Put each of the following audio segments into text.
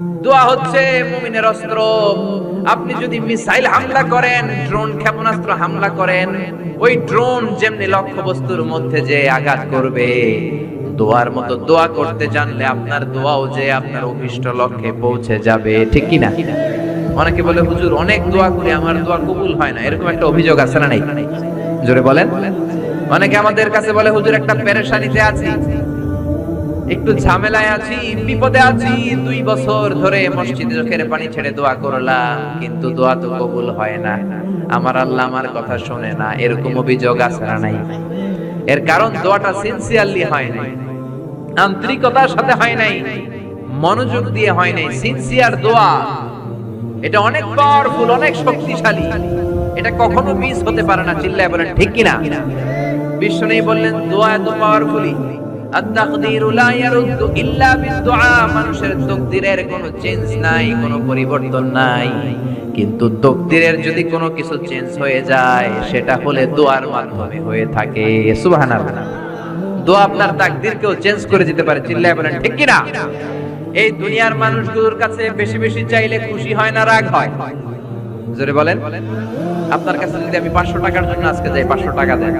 দোয়া হচ্ছে মুমিনের অস্ত্র। আপনি যদি মিসাইল হামলা করেন, ড্রোন ক্ষেপণাস্ত্র হামলা করেন, ওই ড্রোন যেমনি লক্ষ্যবস্তুর মধ্যে যে আঘাত করবে, দোয়ার মতো দোয়া করতে জানলে আপনার দোয়াও যে আপনার অভিষ্ট লক্ষ্যে পৌঁছে যাবে, ঠিক কি না? অনেকে বলে হুজুর অনেক দোয়া করি আমার দোয়া কবুল হয় না, এরকম একটা অভিযোগ আছে না নাই? জোরে বলেন। অনেকে আমাদের কাছে বলে হুজুর একটা পেরেশানিতে আছি, একটু ঝামেলায় আছি, বিপদে আছি, 2 বছর ধরে মসজিদে চোখের পানি ছেড়ে দোয়া করলাম, কিন্তু দোয়া তো কবুল হয় না, আমার আল্লাহ আমার কথা শোনে না, এরকম অভিযোগ আছে না নাই? এর কারণ দোয়াটা সিনসিয়ারলি হয় নাই, আন্তরিকতার সাথে হয় নাই, মনোযোগ দিয়ে হয় নাই। সিনসিয়ার দোয়া এটা অনেক পাওয়ারফুল, অনেক শক্তিশালী, এটা কখনো মিস হতে পারে না। চিল্লায় বলেন ঠিক কিনা? বিশ্বনবী বললেন দোয়া এত পাওয়ারফুলি, আত-তাকদীরু লা ইয়ারুদ্দু ইল্লা বিদ-দুআ, মানুষের তাকদীরের কোনো চেঞ্জ নাই, কোনো পরিবর্তন নাই, কিন্তু তাকদীরের যদি কোনো কিছু চেঞ্জ হয়ে যায় সেটা হলে দোয়ার মাধ্যমে হয়ে থাকে। সুবহানাল্লাহ। দোয়া আপনার তাকদীরকেও চেঞ্জ করে দিতে পারে। চিল্লায় বলেন ঠিক কিনা? এই দুনিয়ার মানুষগুলোর কাছে বেশি বেশি চাইলে খুশি হয় না রাগ হয়? জোরে বলেন। আপনার কাছে যদি আমি 500 টাকার জন্য আজকে যাই, 500 টাকা দেন,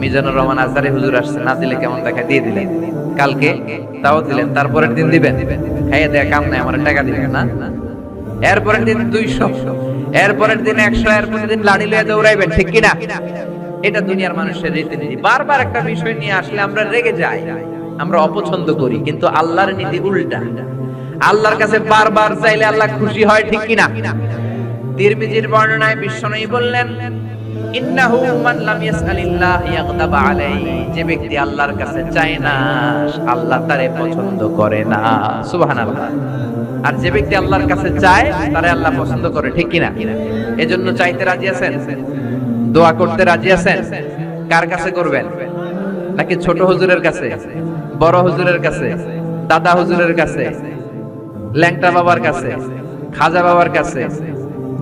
মিজানুর রহমান আজহারি হুজুর আসছে, না দিলে কেমন দেখা, দিয়ে দিলেন, কালকে তাও দিলেন, তারপরের দিন দিবেন, খাইয়ে দেয়া কাম নাই, আমার টাকা দিবেন না, এরপরের দিন 200, এরপরের দিন 100, এরপরের দিন লাড়ি লয়ে দৌড়াইবেন, ঠিক কিনা? এটা দুনিয়ার মানুষের রীতিনীতি। বারবার একটা বিষয় নিয়ে আসলে আমরা রেগে যাই, আমরা অপছন্দ করি, কিন্তু আল্লাহর নীতি উল্টা। আল্লাহর কাছে বারবার চাইলে আল্লাহ খুশি হয়, ঠিক কিনা? তিরমিজির বর্ণনায় বিশ্বনবী বললেন ইন্নাহু মান লাম ইয়াসআলিল্লাহ ইয়াগদাব আলাইহি, যে ব্যক্তি আল্লাহর কাছে চায় না আল্লাহ তারে পছন্দ করে না। সুবহানাল্লাহ। আর যে ব্যক্তি আল্লাহর কাছে চায় তারে আল্লাহ পছন্দ করে, ঠিক কিনা? এজন্য চাইতে রাজি আছেন, দোয়া করতে রাজি আছেন? কার কাছে করবেন? নাকি ছোট হুজুরের কাছে, বড় হুজুরের কাছে, দাদা হুজুরের কাছে, ল্যাংটা বাবার কাছে, খাজা বাবার কাছে,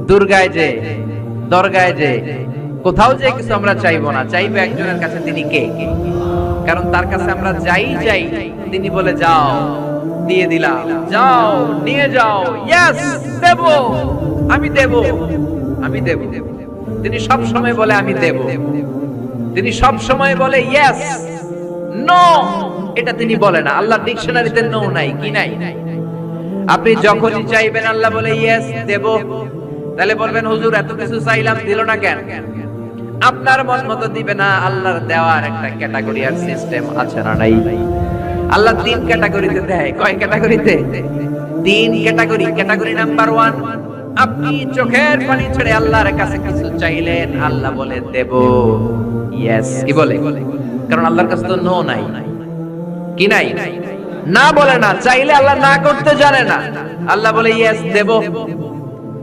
দুর্গায় যে, দরগায় যে, কোথাও যে কিছু আমরা চাইবো না, চাইবো একজনের কাছে। তিনি কে? কারণ তার কাছে আমরা যাই যাই তিনি বলে যাও, দিয়ে দিলাম, যাও নিয়ে যাও, ইয়েস দেব, আমি দেব, আমি দেব। তিনি সব সময় বলে আমি দেব, তিনি সব সময় বলে ইয়েস, নো এটা তিনি বলে না। আল্লাহ ডিকশনারিতে নো নাই, কি নাই? আপনি যখনই চাইবেন আল্লাহ বলে ইয়েস দেব। তাহলে বলবেন হুজুর এত কিছু চাইলাম দিল না কেন? আপনার মন মতো দিবে না, আল্লাহর দেওয়ার একটা ক্যাটাগরি আর সিস্টেম আছে না নাই? আল্লাহ 3 ক্যাটাগরিতে দেয়। কয় ক্যাটাগরিতে? 3 ক্যাটাগরি। ক্যাটাগরি নাম্বার 1, আপনি চোখের পানি ছেড়ে আল্লাহর কাছে কিছু চাইলেন, আল্লাহ বলে দেব, ইয়েস। কি বলে? কারণ আল্লাহর কাছে তো নো নাই, কি নাই? না বলে না, চাইলে আল্লাহ না করতে জানে না, আল্লাহ বলে ইয়েস দেব,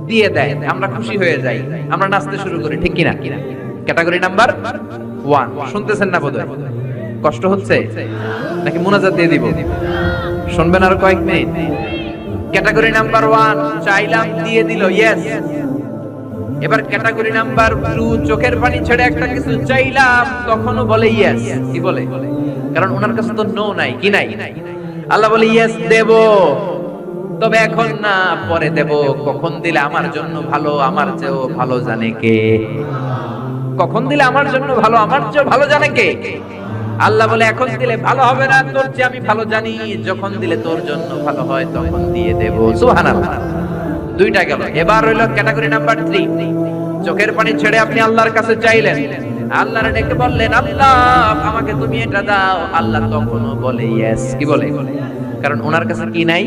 দিয়ে দেয়, আমরা খুশি হয়ে যাই, আমরা নাচতে শুরু করি, ঠিক কিনা? Category number 1। শুনতেছেন না বোধহয়? কষ্ট হচ্ছে নাকি মুনাজাত দিয়ে দিব? শুনবেন আর কয়েক মিনিট? ক্যাটাগরি নাম্বার 1, চাইলাম দিয়ে দিল, ইয়েস। এবার ক্যাটাগরি নাম্বার 2, চোখের পানি ছেড়ে একটা কিছু চাইলাম, তখনও বলে ইয়েস। কি বলে? কারণ ওনার কাছে তো নো নাই, কি নাই? আল্লাহ বলে ইয়েস দেব, তবে এখন না, পরে দেব। কখন দিলে আমার জন্য ভালো, আমার চেয়েও ভালো জানে কে? কখন দিলে আমার জন্য ভালো, আমার চেয়েও ভালো জানে কে? আল্লাহ বলে এখন দিলে ভালো হবে না, তোর চেয়ে আমি ভালো জানি, যখন দিলে তোর জন্য ভালো হয় তখন দিয়ে দেব। সুবহানাল্লাহ। 2টা গেল। এবার হইল ক্যাটাগরি নাম্বার 3, চোখের পানি ছেড়ে আপনি আল্লাহর কাছে চাইলেন, আল্লাহর ডেকে বললেন আল্লাহ আমাকে তুমি এটা দাও, আল্লাহ তখনও বলে ইয়েস। কি বলে? কারণ ওনার কাছে কি নাই?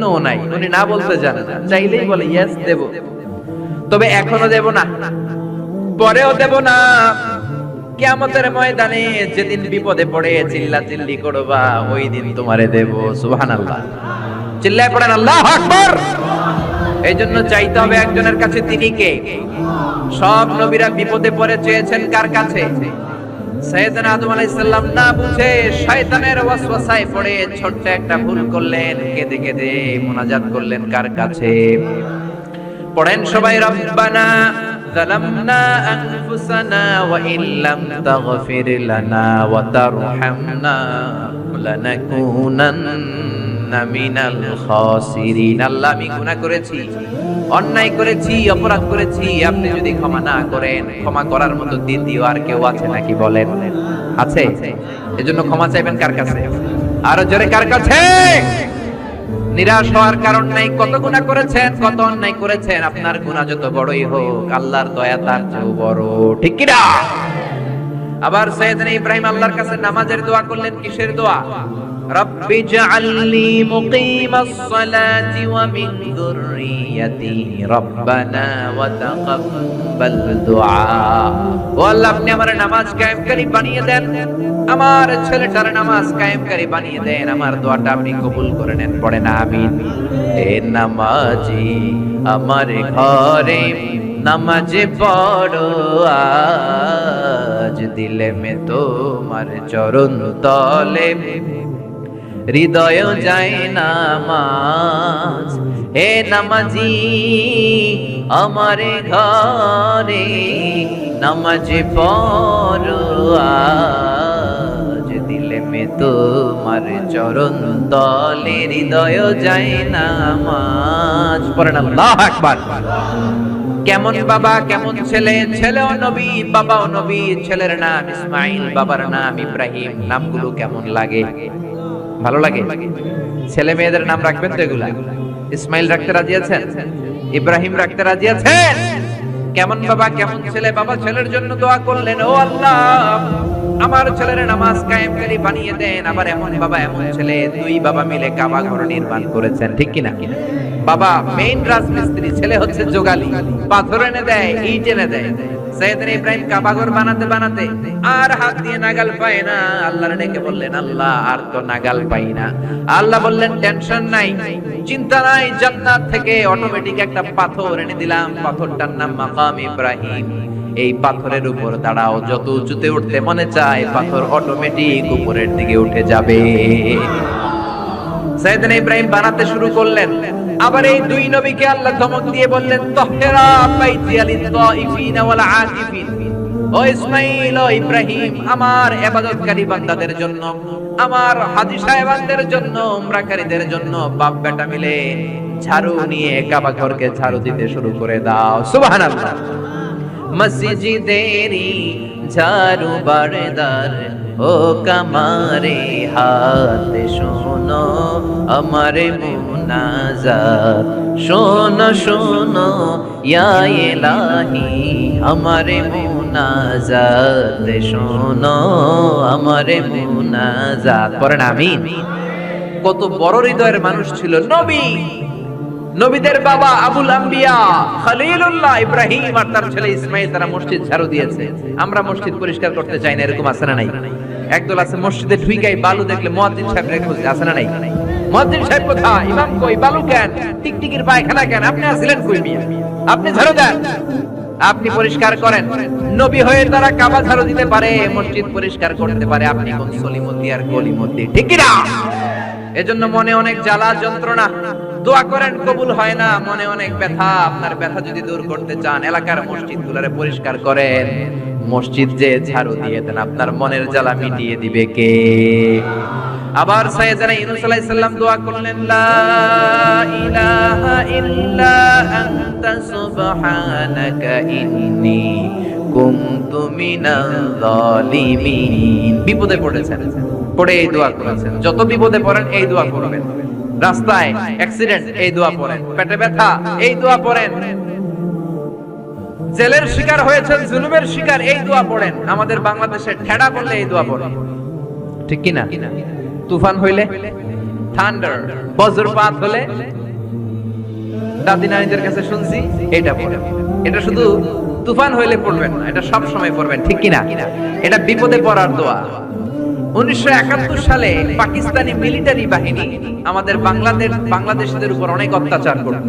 নো নাই, উনি না বলতে জানে না, চাইলেই বলে ইয়েস দেব, তবে এখনো দেব না, পরেও দেব না। কিয়ামতের ময়দানে যেদিন বিপদে পড়ে চিল্লাচিল্লি করবা, ওই দিন তোমারে দেব। সুবহানাল্লাহ। চিল্লায় পড়েন আল্লাহু আকবার। এই জন্য চাইতে হবে একজনের কাছে, তিনি কে? সব নবীরা বিপদে পড়ে চেয়েছেন কার কাছে? সাইয়েদনা আদম আলাইহিস সালাম না বুঝে শয়তানের ওয়াসওয়াসায় পড়ে ছোট্ট একটা ভুল করলেন, কেঁদে কেঁদে মুনাজাত করলেন কার কাছে? পড়েন সবাই, রব্বানা যালামনা আনফুসানা ওয়া ইল্লাম তাগফির লানা ওয়া তারহামনা লানাকুনান্না লাকুনা মিনাল খাসিরিন। আল্লাহ আমি গুনাহ করেছি, অন্যায় করেছি, অপরাধ করেছি, আপনি যদি ক্ষমা না করেন, ক্ষমা করার মতো দ্বিতীয় আর কেউ আছে নাকি বলেন? আছে? এজন্য ক্ষমা চাইবেন কার কাছে? আরো জোরে কার কাছে? নিরাশ হওয়ার কারণ নাই। কত গুনাহ করেছেন, কত অন্যায় করেছেন, আপনার গুনাহ যত বড়ই হোক আল্লাহর দয়া তার চেয়েও বড়, ঠিক কি না? আবার সাইয়েদনা ইব্রাহিম আল্লাহর কাছে নামাজের দোয়া করলেন। কিসের দোয়া? রব্বি জাআলনি মুকিমাস সালাতি ওয়া মিন যুররিয়াতি রব্বানা ওয়া তাকাব্বাল দুআ। ও আল্লাহ, আপনি আমার নামাজ কায়েমকারী বানিয়ে দেন, আমার ছেলেটার নামাজ কায়েমকারী বানিয়ে দেন, আমার দোয়াটা আপনি কবুল করে নেন। পড়েন আমিন। হে নামাজি আমার ঘরে নামাজে পড়ো আজ, দিলে মে তোমার চরণ তলে হৃদয় যায় নামাজ। হে নামাজি আমার ঘরে নামাজে পড়ো আজ, দিলে মে তোমার চরণ তলে হৃদয় যায় নামাজ। পড়েন আল্লাহু আকবার। কেমন বাবা কেমন ছেলে, ছেলেও নবী বাবাও নবী। ছেলের নাম ইসমাইল, বাবার নাম ইব্রাহিম। নামগুলো কেমন লাগে? ভালো লাগে? ছেলে মেয়েদের নাম রাখবেন তো এগুলা? ইসমাইল রাখতে রাজি আছেন? ইব্রাহিম রাখতে রাজি আছেন? কেমন বাবা কেমন ছেলে। বাবা ছেলের জন্য দোয়া করলেন, ও আল্লাহ আমার ছেলের নামাজ কায়েমকারী বানিয়ে দেন। আবার এমন বাবা এমন ছেলে, দুই বাবা মিলে কাবা ঘর নির্মাণ করেছেন, ঠিক কিনা? বাবা মেইন রাজমিস্ত্রি, ছেলে হচ্ছে যোগালী, পাথর এনে দেয়, ইট এনে দেয়। সাইয়েদনা ইব্রাহিম কাবা ঘর বানাতে বানাতে আর হাত দিয়ে নাগাল পায় না। আল্লাহর ডেকে বললেন, আল্লাহ আর তো নাগাল পাই না। আল্লাহ বললেন, টেনশন নাই, চিন্তা নাই, জান্নাত থেকে অটোমেটিক একটা পাথর এনে দিলাম, পাথরটার নাম মাকাম ইব্রাহিম। এই পাথরের উপর দাঁড়াও, যত উঁচুতে উঠতে মনে চায় পাথর অটোমেটিক উপরের দিকে উঠে যাবে। সাইয়েদনা ইব্রাহিম বানাতে শুরু করলেন। আবার এই দুই নবীকে আল্লাহ ধমক দিয়ে বললেন, তাহরা বাইতি লিত-তাইফিন ওয়াল আকিফিন। ও ইসমাঈল, ও ইব্রাহিম, আমার ইবাদতকারী বান্দাদের জন্য, আমার হাজী সাহেবানদের জন্য, উমরাকারীদের জন্য বাপ বেটা মিলে ঝাড়ু নিয়ে কাবা ঘরকে ঝাড়ু দিতে শুরু করে দাও। সুবহানাল্লাহ। মসজিদেরি ঝাড়ু বারদার ও কামারে হাত শোনো আমার মুনাজাত, শোনো শোনো ইয়া ইলাহি আমার মুনাজাত, শোনো আমার মুনাজাত। পড়েন আমিন। কত বড় হৃদয়ের মানুষ ছিল নবী, নবীদের বাবা আবুল আম্বিয়া খলিলুল্লাহ ইব্রাহিম আর তার ছেলে ইসমাইল, তারা মসজিদ ঝাড়ু দিয়েছে। আমরা মসজিদ পরিষ্কার করতে চাই না, এরকম আছে না নাই? একদল আছে মসজিদে ঢুইকাই বালু দেখলে মুয়াজ্জিন সাহেব রেখে বসে, আছে না নাই? মুয়াজ্জিন সাহেব কোথায়? ইমাম কই? বালু কেন? টিকটিকির পায়খানা কেন? আপনি আছিলেন কই মিয়া? আপনি ঝাড়ু দেন, আপনি পরিষ্কার করেন। নবী হয়ে তারা কাবা ঝাড়ু দিতে পারে, মসজিদ পরিষ্কার করতে পারে, আপনি কোন সলিমতি আর গলিমতি, ঠিক কি না? এজন্য মনে অনেক জ্বালা যন্ত্রণা, দোয়া করেন কবুল হয় না, মনে অনেক ব্যথা। আপনার ব্যথা যদি দূর করতে চান, এলাকার মসজিদগুলোরে পরিষ্কার করেন, মসজিদ যে ঝাড়ু দিয়ে দেন, আপনার মনের জ্বালা মিটিয়ে দিবে কে? আবার সাইয়েদনা ইউনূস আলাইহিস সালাম দোয়া করলেন, লা ইলাহা ইল্লা আনতা সুবহানাকা ইন্নী কুনতু মিনাল যালিমিন। বিপদে পড়েছেন, পড়ে এই দোয়া করেছেন। যত বিপদে পড়েন এই দোয়া করবেন। রাস্তায় অ্যাক্সিডেন্ট, এই দোয়া পড়েন। পেটে ব্যথা, এই দোয়া পড়েন। জেলের শিকার হয়েছেন, জুলুমের শিকার, এই দোয়া পড়েন। আমাদের বাংলাদেশে ঠেড়া করলে এই দোয়া পড়েন, ঠিক কি না? তুফান হইলে, থান্ডার বজ্রপাত হলে, দাদি নানিদের কাছে শুনছি এটা পড়েন। এটা শুধু তুফান হইলে পড়বেন না, এটা সব সময় পড়বেন, ঠিক কি না? এটা বিপদে পড়ার দোয়া। 1971 সালে পাকিস্তানি মিলিটারি বাহিনী আমাদের বাংলাদেশীদের উপর অনেক অত্যাচার করত।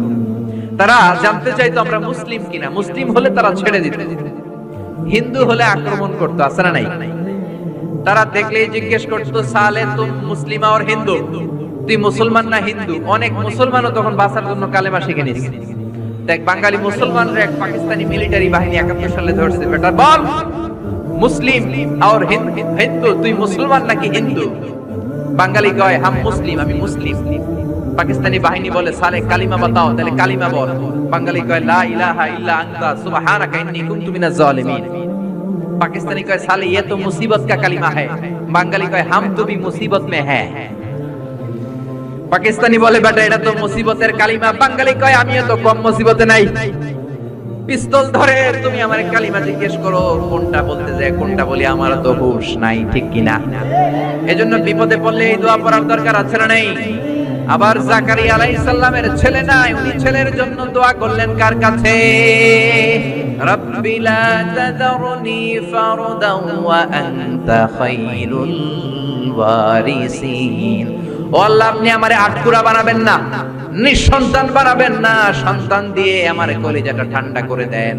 তারা জানতে চাইতো আমরা মুসলিম কিনা, মুসলিম হলে তারা ছেড়ে দিত, হিন্দু হলে আক্রমণ করতো, আছে না নাই? তারা দেখলেই জিজ্ঞেস করতো, সালে তুম মুসলিমা আর হিন্দু, তুই মুসলমান না হিন্দু? অনেক মুসলমানও তখন বাঁচার জন্য কালেমা শিখে নিছে। দেখ, বাঙালি মুসলমানরা এক পাকিস্তানি মিলিটারি বাহিনী 71 সালে ধরছে, বেটা বল মুসলিম আর হিন্দু, তুই মুসলমান নাকি হিন্দু? বাঙালি কয় হাম মুসলিম, আমি মুসলিম। পাকিস্তানি বাহিনী বলে সালে কালিমা বাতাও, তাহলে কালিমা বল। বাঙালি কয় লা ইলাহা ইল্লা আনতা সুবহানাকা ইন্নী কুনতু মিনাজ জালিমিন। পাকিস্তানি কয় সালে ये तो मुसीबत का कलिमा है, বাঙালি কয় হাম তো भी मुसीबत में है। পাকিস্তানি বলে বেটা এটা তো মুসিবতের কালিমা, বাঙালি কয় আমিও তো কম মুসিবতে নাই। পিস্তল ধরে তুমি আমার কালিমা জিজ্ঞেস করো কোনটা বলতে যায় কোনটা বলি, আমার তো হুঁশ নাই, ঠিক কিনা? এজন্য বিপদে পড়লে এই দোয়া পড়ার দরকার আছে না নেই? আবার জাকারিয়া আলাইহিস সালামের ছেলে নাই, উনি ছেলের জন্য দোয়া করলেন কার কাছে? রাব্বি লা তাযারনি ফারদান ওয়া আনতা খায়রুল ওয়ারিসিন। ও আল্লাহ, আপনি আমারে আটকুরা বানাবেন না, নিঃসন্তান বানাবেন না, সন্তান দিয়ে আমার কলিজাটা ঠান্ডা করে দেন।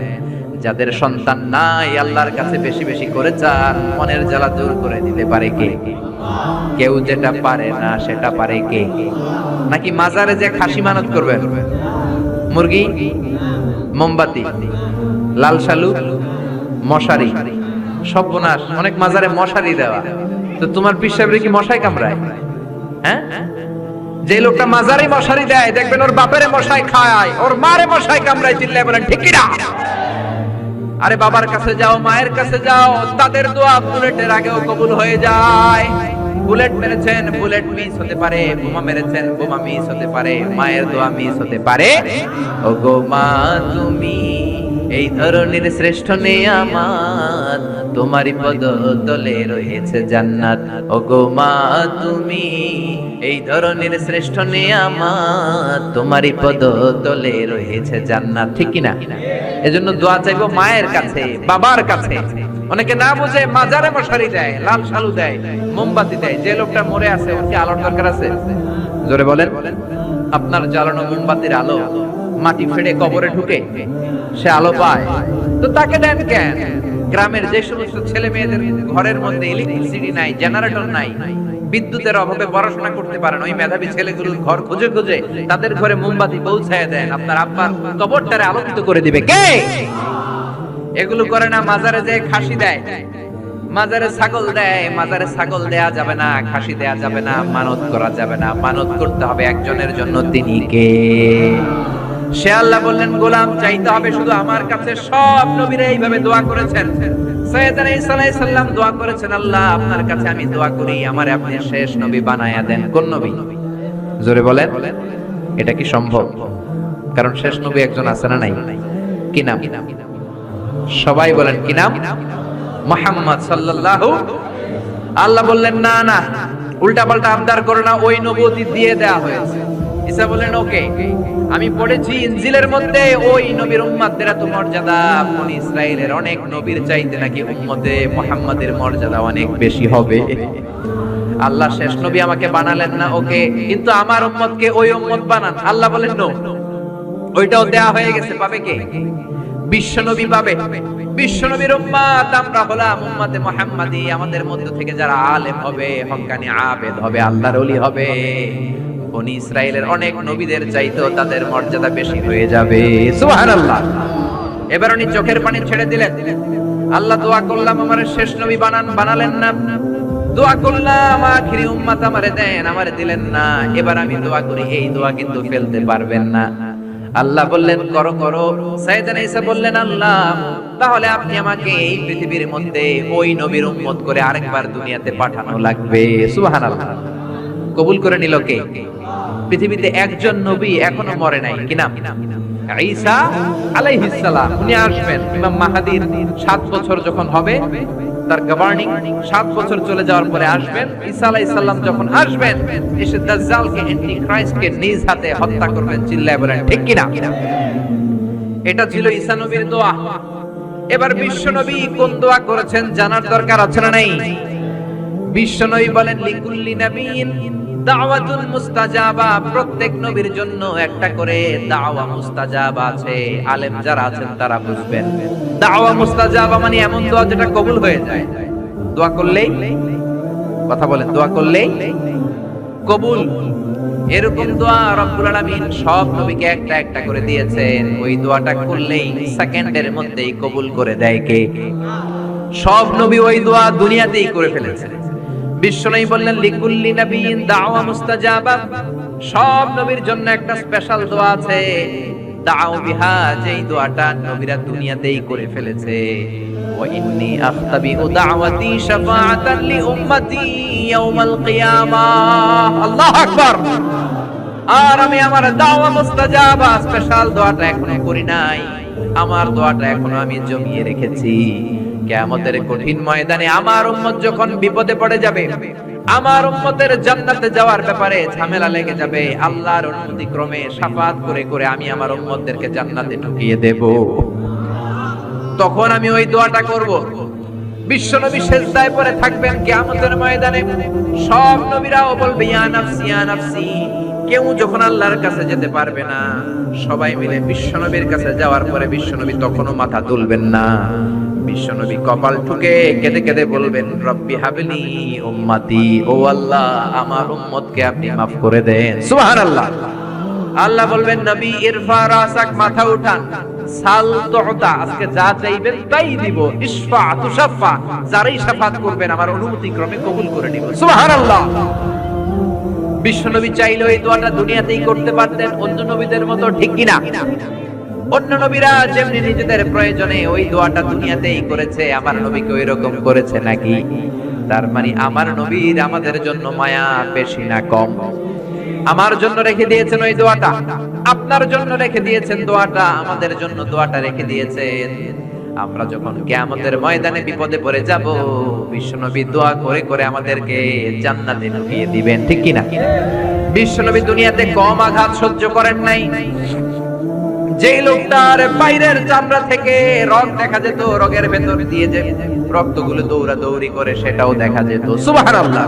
যাদের সন্তান নাই আল্লাহর কাছে বেশি বেশি করে চান, মনের জ্বালা দূর করে দিতে পারে কে? কেউ যেটা পারে না সেটা পারে কে? নাকি মাজারে যে খাসি মানত করবেন, মুরগি, মোমবাতি, লাল শালু, মশারি, সর্বনাশ। অনেক মাজারে মশারি দেওয়া, তো তোমার পীর সাহেবের কি মশাই কামড়ায়? হ্যাঁ, যে লোকটা মাজারে মশারি দেয় দেখবেন ওর বাপের মশাই খায়, ওর মারে মশাই কামড়ায়, চিল্লায় বলেন ঠিক কি না? আরে বাবার কাছে যাও, মায়ের কাছে যাও, তাদের দোয়া বুলেটের আগেও কবুল হয়ে যায়। বুলেট মেরেছেন, বুলেট মিস হতে পারে, বোমা মেরেছেন, বোমা মিস হতে পারে, মায়ের দোয়া মিস হতে পারে। ও গো মা তুমি এই ধরনের শ্রেষ্ঠ নেয়ামত, তোমারই পদতলে রয়েছে জান্নাত। ও গো মা তুমি এই ধরনের শ্রেষ্ঠ নেয়ামত, তোমারই পদতলে রয়েছে জান্নাত, ঠিক কি না? এজন্য দোয়া চাইবো মায়ের কাছে, বাবার কাছে। অনেকে না বুঝে মাজারে মশারি দেয়, লাল শালু দেয়, মোমবাতি দেয়। যে লোকটা মরে আছে ওর কি আলোর দরকার আছে? জোরে বলেন। আপনার জ্বালানো মোমবাতির আলো মাটি ফেড়ে কবরে ঢুকে সে আলো পায়, তো তাকে দেন কেন? গ্রামের যে সমস্ত ছেলে মেয়েদের ঘরের মধ্যে ইলেকট্রিসিটি নাই, জেনারেটর নাই, বিদ্যুতের অভাবে পড়াশোনা করতে পারেন, ওই মেধাবী ছেলেগুলোর ঘর খুঁজে খুঁজে তাদের ঘরে মোমবাতি পৌঁছায় দেন, আপনার আব্বার কবরটারে আলোকিত করে দিবে কে? এগুলো করে না, মাজারে যে খাসি দেয়, মাজারে ছাগল দেয়। মাজারে ছাগল দেয়া যাবে না, খাসি দেয়া যাবে না, মানত করা যাবে না। মানত করতে হবে একজনের জন্য, তিনি কে? সে আল্লাহ বললেন গোলাম চাইতে হবে শুধু আমার কাছে। সব নবীরা এইভাবে দোয়া করেছেন। সৈয়দনা ঈসা আলাইহিস সালাম দোয়া করেছেন, আল্লাহ আপনার কাছে আমি দোয়া করি আমারে আপনি শেষ নবী বানায়া দেন। কোন নবী? জোরে বলেন। এটা কি সম্ভব? কারণ শেষ নবী একজন আছে না নাই? কি নাম? সবাই বলেন কি নাম? মুহাম্মদ সাল্লাল্লাহু। আল্লাহ বললেন না না, উল্টা পাল্টা আমদার করো না, ওই নবুয়তি দিয়ে দেয়া হয়েছে। ঈসা বললেন ওকে, আমি পড়েছি ইনজিলের মধ্যে ওই নবীর উম্মতদের এত মর্যাদা, বনি ইসরাইলের অনেক নবীর চাইতে নাকি উম্মতে মুহাম্মাদের মর্যাদা অনেক বেশি হবে। আল্লাহ শেষ নবী আমাকে বানালেন না, ওকে, কিন্তু আমার উম্মতকে ওই উম্মত বানান। আল্লাহ বলেন নো, ওইটাও দেয়া হয়ে গেছে। পাবে কে? বিশ্বনবী পাবে। বিশ্বনবীর উম্মত আমরা হলাম উম্মতে মুহাম্মাদি। আমাদের মধ্য থেকে যারা আলেম হবে, হক্কানি আবেদ হবে, আল্লাহর ওলি হবে, বনি ইসরাইলের অনেক নবীদের চাইতেও তাদের মর্যাদা বেশি হয়ে যাবে। সুবহানাল্লাহ। এবার উনি চোখের পানি ছেড়ে দিলেন। আল্লাহ দোয়া করলাম আমার শেষ নবী বানান, বানালেন না। দোয়া করলাম আখিরি উম্মত আমারে দেন, আমারে দিলেন না। এবার আমি দোয়া করি, এই দোয়া কিন্তু ফেলতে পারবেন না। আল্লাহ বললেন করো করো। সাইয়েদনা ঈসা বললেন আল্লাহ তাহলে আপনি আমাকে এই পৃথিবীর মধ্যে ওই নবীর উম্মত করে আরেকবার দুনিয়াতে পাঠানো লাগবে। সুবহানাল্লাহ। কবুল করে নিল কে? পৃথিবীতে একজন নবী এখনো মরে নাই, কি নাম? ঈসা আলাইহিস সালাম। উনি আসবেন ইমাম মাহদীর 7 বছর যখন হবে, তার গভর্নিং 7 বছর চলে যাওয়ার পরে আসবেন। ঈসা আলাইহিস সালাম যখন আসবেন, এসে দাজ্জালকে, অ্যান্টি ক্রাইস্টকে নিজ হাতে হত্যা করবেন। চিল্লায় বলেন ঠিক কি না? এটা ছিল ঈসা নবীর দোয়া। এবার বিশ্ব নবী কোন দোয়া করেছেন জানার দরকার আছে না নাই? বিশ্ব নবী বলেন লিকুল্লি নাবিয়িন দাওয়াতুন মুস্তাজাবা। প্রত্যেক নবীর জন্য একটা করে দাওয়া মুস্তাজাবা আছে। আলেম যারা আছেন তারা বুঝবেন। দাওয়া মুস্তাজাবা মানে এমন দোয়া যেটা কবুল হয়ে যায়। দোয়া করলেই, কথা বলেন, দোয়া করলেই কবুল। এরকম দোয়া রব্বুল আলামিন সব নবীকে একটা একটা করে দিয়েছেন। ওই দোয়াটা করলেই সেকেন্ডের মধ্যেই কবুল করে দেয় কে? সব নবী ওই দোয়া দুনিয়াতেই করে ফেলেছেন। বিশ্বনবী বললেন লিকুল্লি নাবিয়িন দাওয়া মুস্তাজাবা, সব নবীর জন্য একটা স্পেশাল দোয়া আছে, দাও বিহা, যেই দোয়াটা নবীরা দুনিয়াতেই করে ফেলেছে। ওয়া ইন্নী আখতাবিউ দাওয়াতি শাফাআতান লি উম্মতি ইয়াউমাল কিয়ামাহ। আল্লাহু আকবার। আর আমি আমার দাওয়া মুস্তাজাবা স্পেশাল দোয়াটা এখনো করি নাই, আমার দোয়াটা এখনো আমি জমিয়ে রেখেছি। কিয়ামতের কঠিন ময়দানে আমার উম্মত যখন বিপদে পড়ে যাবে, আমার উম্মতের জান্নাতে যাওয়ার ব্যাপারে ঝামেলা লেগে যাবে, আল্লাহর অনুমতি ক্রমে শাফাআত করে করে আমি আমার উম্মতদেরকে জান্নাতে ঢুকিয়ে দেব। তখন আমি ওই দোয়াটা করব। বিশ্বনবী সিজদায় পড়ে থাকবেন কিয়ামতের ময়দানে, সব নবীরাও বলবে ইয়া নাফসি ইয়া নাফসি। কেউ যখন আল্লাহর কাছে যেতে পারবে না, সবাই মিলে বিশ্বনবীর কাছে যাওয়ার পরে বিশ্বনবী তখনও মাথা তুলবেন না। বিশ্বনবী কপাল ঠুকে কেঁদে কেঁদে বলবেন রব্বি হাবলি উম্মতি, ও আল্লাহ আমার উম্মতকে আপনি মাফ করে দেন। সুবহানাল্লাহ। আল্লাহ বলবেন নবী ইরফা রাসাক, মাথা উঠান, সাল তুতা, আজকে যা চাইবেন তাই দিব, ইশফা তুশাফা, যারাই শাফাত করবেন আমার অনুমতি ক্রমে কবুল করে নিব। সুবহানাল্লাহ। বিশ্বনবী চাইলে এই দোয়াটা দুনিয়াতেই করতে পারতেন অন্য নবীদের মতো, ঠিক কিনা? অন্য নবীরা যেমনি নিজেদের প্রয়োজনে ওই দোয়াটা দুনিয়াতেই করেছে, আমার নবীকে ওই রকম করেছে নাকি? তার মানে আমার নবীর আমাদের জন্য মায়া বেশি না কম? আমার জন্য রেখে দিয়েছেন ওই দোয়াটা, আপনার জন্য রেখে দিয়েছেন দোয়াটা, আমাদের জন্য দোয়াটা রেখে দিয়েছেন। আমরা যখন কিয়ামতের ময়দানে বিপদে পড়ে যাব, বিশ্বনবী দোয়া করে করে আমাদেরকে জান্নাতে ঢুকিয়ে দিবেন, ঠিক কিনা? বিশ্বনবী দুনিয়াতে কম আঘাত সহ্য করেন নাই। যে লোকটার বাইরের চামড়া থেকে রগ দেখা যেত, রগের ভেতর দিয়ে যে রক্তগুলো দৌড়াদৌড়ি করে সেটাও দেখা যেত। সুবহানাল্লাহ।